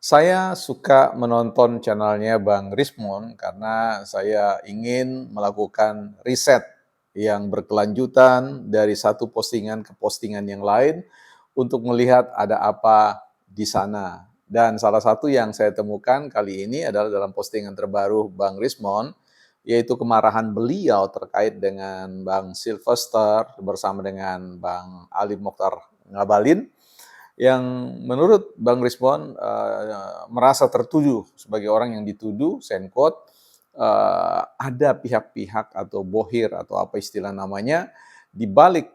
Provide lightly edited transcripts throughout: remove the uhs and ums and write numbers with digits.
Saya suka menonton channelnya Bang Rismon karena saya ingin melakukan riset yang berkelanjutan dari satu postingan ke postingan yang lain untuk melihat ada apa di sana. Dan salah satu yang saya temukan kali ini adalah dalam postingan terbaru Bang Rismon, yaitu kemarahan beliau terkait dengan Bang Sylvester bersama dengan Bang Ali Mokhtar Ngabalin yang menurut Bang Rismon merasa tertuduh sebagai orang yang dituduh, send quote, ada pihak-pihak atau bohir atau apa istilah namanya, di balik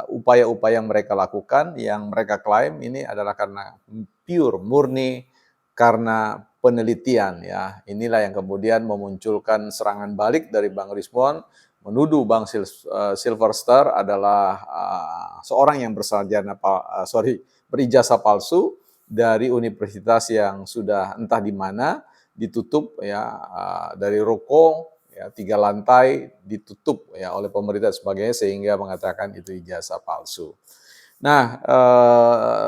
upaya-upaya yang mereka lakukan, yang mereka klaim ini adalah karena pure, murni karena penelitian ya. Inilah yang kemudian memunculkan serangan balik dari Bang Rismon, menuduh Bang Sylvester adalah seorang yang berijazah palsu dari universitas yang sudah entah di mana ditutup ya, dari ruko ya 3 lantai ditutup ya oleh pemerintah sebagainya sehingga mengatakan itu ijazah palsu. Nah,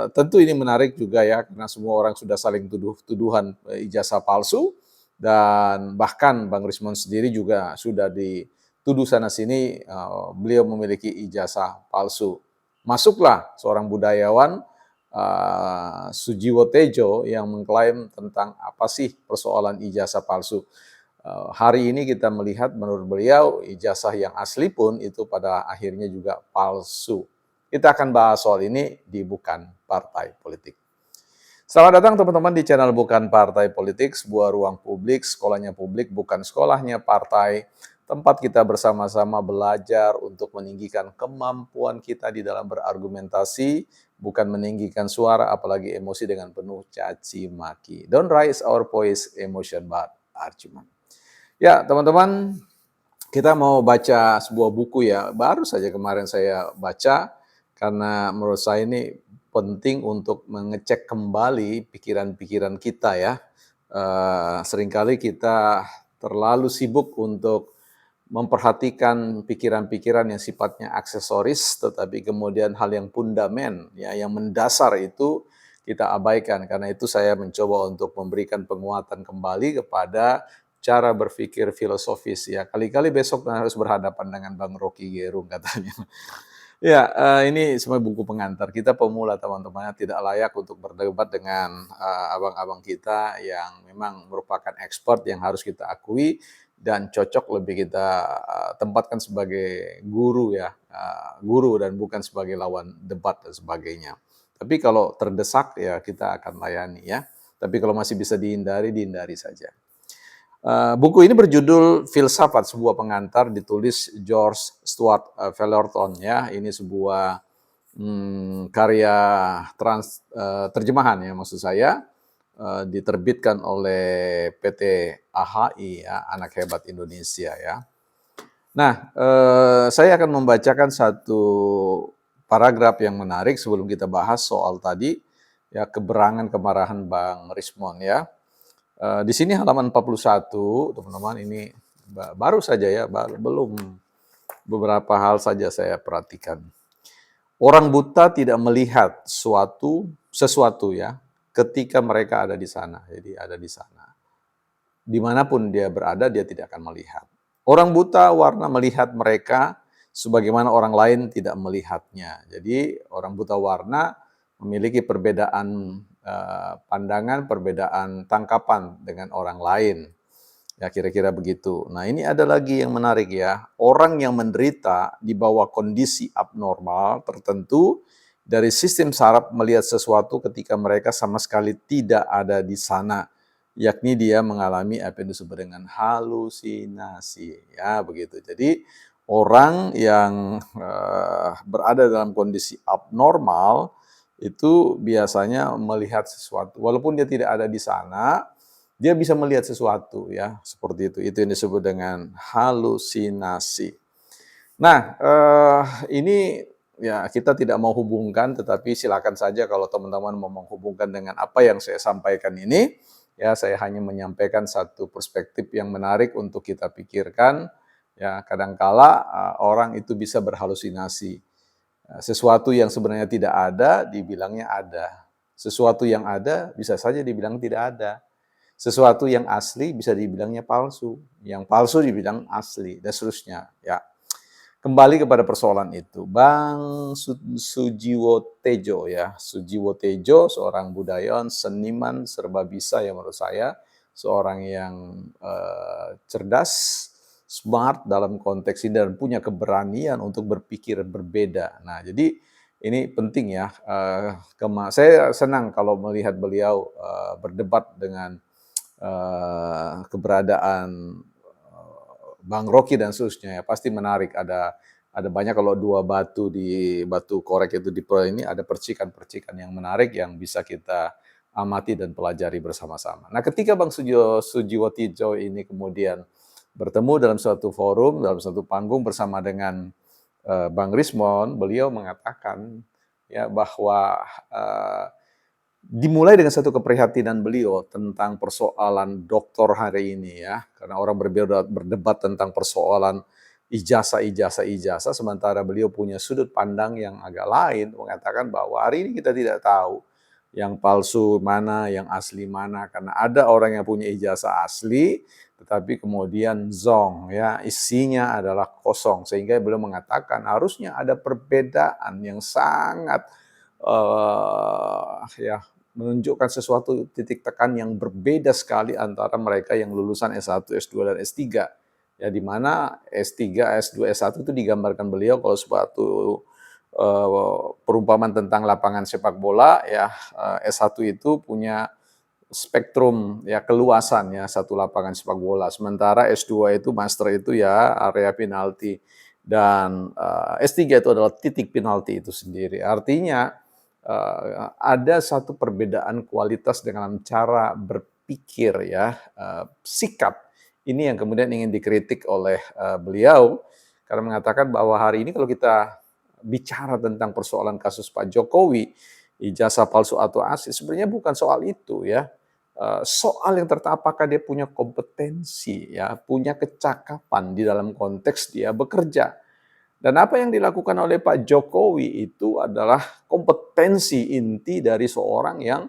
tentu ini menarik juga ya karena semua orang sudah saling tuduhan ijazah palsu dan bahkan Bang Rismon sendiri juga sudah dituduh sana sini, beliau memiliki ijazah palsu. Masuklah seorang budayawan, Sujiwo Tejo yang mengklaim tentang apa sih persoalan ijazah palsu. Hari ini kita melihat menurut beliau ijazah yang asli pun itu pada akhirnya juga palsu. Kita akan bahas soal ini di Bukan Partai Politik. Selamat datang teman-teman di channel Bukan Partai Politik, sebuah ruang publik, sekolahnya publik, bukan sekolahnya partai, tempat kita bersama-sama belajar untuk meninggikan kemampuan kita di dalam berargumentasi, bukan meninggikan suara, apalagi emosi dengan penuh caci maki. Don't raise our voice, emotion, but argument. Ya, teman-teman, kita mau baca sebuah buku ya, baru saja kemarin saya baca, karena menurut saya ini penting untuk mengecek kembali pikiran-pikiran kita ya. Seringkali kita terlalu sibuk untuk memperhatikan pikiran-pikiran yang sifatnya aksesoris, tetapi kemudian hal yang fundamen, ya, yang mendasar itu kita abaikan. Karena itu saya mencoba untuk memberikan penguatan kembali kepada cara berpikir filosofis ya. Kali-kali besok harus berhadapan dengan Bang Rocky Gerung katanya. Ya, ini semua buku pengantar. Kita pemula teman-teman, tidak layak untuk berdebat dengan abang-abang kita yang memang merupakan expert yang harus kita akui dan cocok lebih kita tempatkan sebagai guru ya, guru dan bukan sebagai lawan debat dan sebagainya. Tapi kalau terdesak ya kita akan layani ya. Tapi kalau masih bisa dihindari, dihindari saja. Buku ini berjudul Filsafat, sebuah pengantar, ditulis George Stuart Fellerton ya. Ini sebuah karya terjemahan ya maksud saya, diterbitkan oleh PT AHI ya, Anak Hebat Indonesia ya. Nah, saya akan membacakan satu paragraf yang menarik sebelum kita bahas soal tadi ya, keberangan kemarahan Bang Rismon ya. Di sini halaman 41, teman-teman, ini baru saja ya, belum beberapa hal saja saya perhatikan. Orang buta tidak melihat sesuatu ya, ketika mereka ada di sana. Jadi ada di sana. Dimanapun dia berada, dia tidak akan melihat. Orang buta warna melihat mereka sebagaimana orang lain tidak melihatnya. Jadi orang buta warna memiliki perbedaan pandangan, perbedaan tangkapan dengan orang lain. Ya kira-kira begitu. Nah ini ada lagi yang menarik ya. Orang yang menderita di bawah kondisi abnormal tertentu dari sistem saraf melihat sesuatu ketika mereka sama sekali tidak ada di sana. Yakni dia mengalami apa yang disebut dengan halusinasi. Ya begitu. Jadi orang yang berada dalam kondisi abnormal itu biasanya melihat sesuatu. Walaupun dia tidak ada di sana, dia bisa melihat sesuatu ya, seperti itu. Itu yang disebut dengan halusinasi. Nah, ini ya kita tidak mau hubungkan, tetapi silakan saja kalau teman-teman mau menghubungkan dengan apa yang saya sampaikan ini. Ya, saya hanya menyampaikan satu perspektif yang menarik untuk kita pikirkan. Ya, kadangkala orang itu bisa berhalusinasi. Sesuatu yang sebenarnya tidak ada, dibilangnya ada. Sesuatu yang ada bisa saja dibilang tidak ada. Sesuatu yang asli bisa dibilangnya palsu, yang palsu dibilang asli, dan seterusnya. Ya, kembali kepada persoalan itu, Bang Sujiwo Tejo ya, Sujiwo Tejo seorang budayawan, seniman serba bisa ya menurut saya, seorang yang cerdas, smart dalam konteks ini dan punya keberanian untuk berpikir berbeda. Nah, jadi ini penting ya. Saya senang kalau melihat beliau berdebat dengan keberadaan Bang Rocky dan seterusnya ya, pasti menarik. Ada banyak kalau dua batu korek itu ini ada percikan-percikan yang menarik yang bisa kita amati dan pelajari bersama-sama. Nah, ketika Bang Sujiwotijo ini kemudian bertemu dalam suatu forum, dalam suatu panggung bersama dengan Bang Rismon, beliau mengatakan ya bahwa dimulai dengan satu keprihatinan beliau tentang persoalan doktor hari ini ya, karena orang berdebat tentang persoalan ijazah, sementara beliau punya sudut pandang yang agak lain, mengatakan bahwa hari ini kita tidak tahu yang palsu mana, yang asli mana, karena ada orang yang punya ijazah asli, tetapi kemudian zong ya, isinya adalah kosong, sehingga beliau mengatakan harusnya ada perbedaan yang sangat ya menunjukkan sesuatu titik tekan yang berbeda sekali antara mereka yang lulusan S1, S2, dan S3. Ya, di mana S3, S2, S1 itu digambarkan beliau kalau suatu perumpamaan tentang lapangan sepak bola, ya S1 itu punya spektrum ya keluasan ya satu lapangan sepak bola. Sementara S2 itu master itu ya area penalti dan S3 itu adalah titik penalti itu sendiri. Artinya ada satu perbedaan kualitas dalam cara berpikir ya, sikap. Ini yang kemudian ingin dikritik oleh beliau karena mengatakan bahwa hari ini kalau kita bicara tentang persoalan kasus Pak Jokowi, ijazah palsu atau asli, sebenarnya bukan soal itu ya. Soal yang ternyata apakah dia punya kompetensi ya, punya kecakapan di dalam konteks dia bekerja. Dan apa yang dilakukan oleh Pak Jokowi itu adalah kompetensi inti dari seorang yang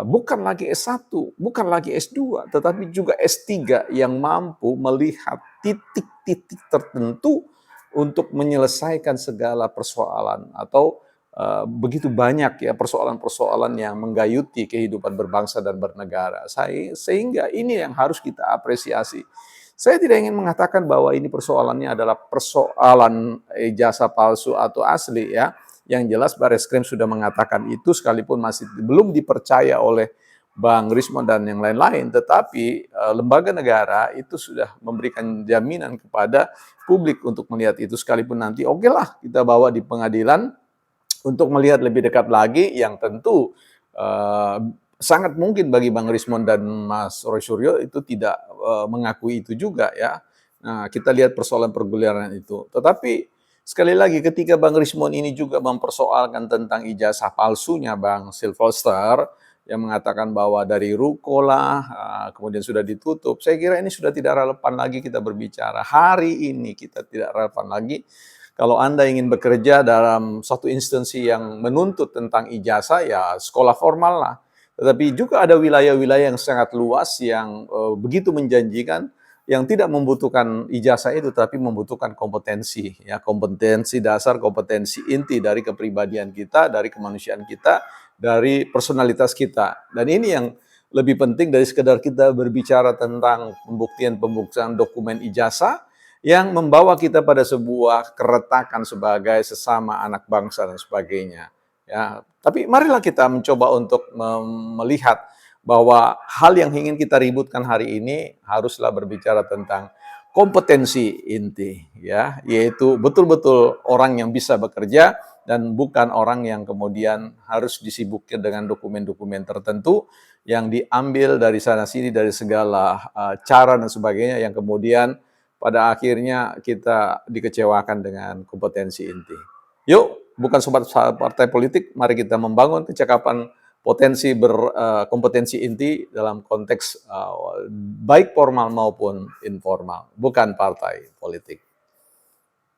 bukan lagi S1, bukan lagi S2, tetapi juga S3 yang mampu melihat titik-titik tertentu untuk menyelesaikan segala persoalan atau begitu banyak ya persoalan-persoalan yang menggayuti kehidupan berbangsa dan bernegara. Sehingga ini yang harus kita apresiasi. Saya tidak ingin mengatakan bahwa ini persoalannya adalah persoalan ijazah palsu atau asli ya. Yang jelas Barreskrim sudah mengatakan itu sekalipun masih belum dipercaya oleh Bang Rismon dan yang lain-lain. Tetapi lembaga negara itu sudah memberikan jaminan kepada publik untuk melihat itu sekalipun nanti oke lah kita bawa di pengadilan untuk melihat lebih dekat lagi yang tentu sangat mungkin bagi Bang Rismon dan Mas Roy Suryo itu tidak mengakui itu juga ya. Nah, kita lihat persoalan perguliran itu. Tetapi sekali lagi ketika Bang Rismon ini juga mempersoalkan tentang ijazah palsunya Bang Sylvester yang mengatakan bahwa dari ruko lah, kemudian sudah ditutup. Saya kira ini sudah tidak relevan lagi kita berbicara. Hari ini kita tidak relevan lagi. Kalau Anda ingin bekerja dalam suatu instansi yang menuntut tentang ijazah, ya sekolah formal lah. Tetapi juga ada wilayah-wilayah yang sangat luas yang begitu menjanjikan yang tidak membutuhkan ijazah itu tapi membutuhkan kompetensi ya, kompetensi dasar, kompetensi inti dari kepribadian kita, dari kemanusiaan kita, dari personalitas kita. Dan ini yang lebih penting dari sekedar kita berbicara tentang pembuktian dokumen ijazah yang membawa kita pada sebuah keretakan sebagai sesama anak bangsa dan sebagainya. Ya, tapi marilah kita mencoba untuk melihat bahwa hal yang ingin kita ributkan hari ini haruslah berbicara tentang kompetensi inti, ya, yaitu betul-betul orang yang bisa bekerja dan bukan orang yang kemudian harus disibukkan dengan dokumen-dokumen tertentu yang diambil dari sana sini dari segala cara dan sebagainya yang kemudian pada akhirnya kita dikecewakan dengan kompetensi inti. Yuk, bukan sobat partai politik, mari kita membangun kecakapan kompetensi inti dalam konteks baik formal maupun informal, bukan partai politik.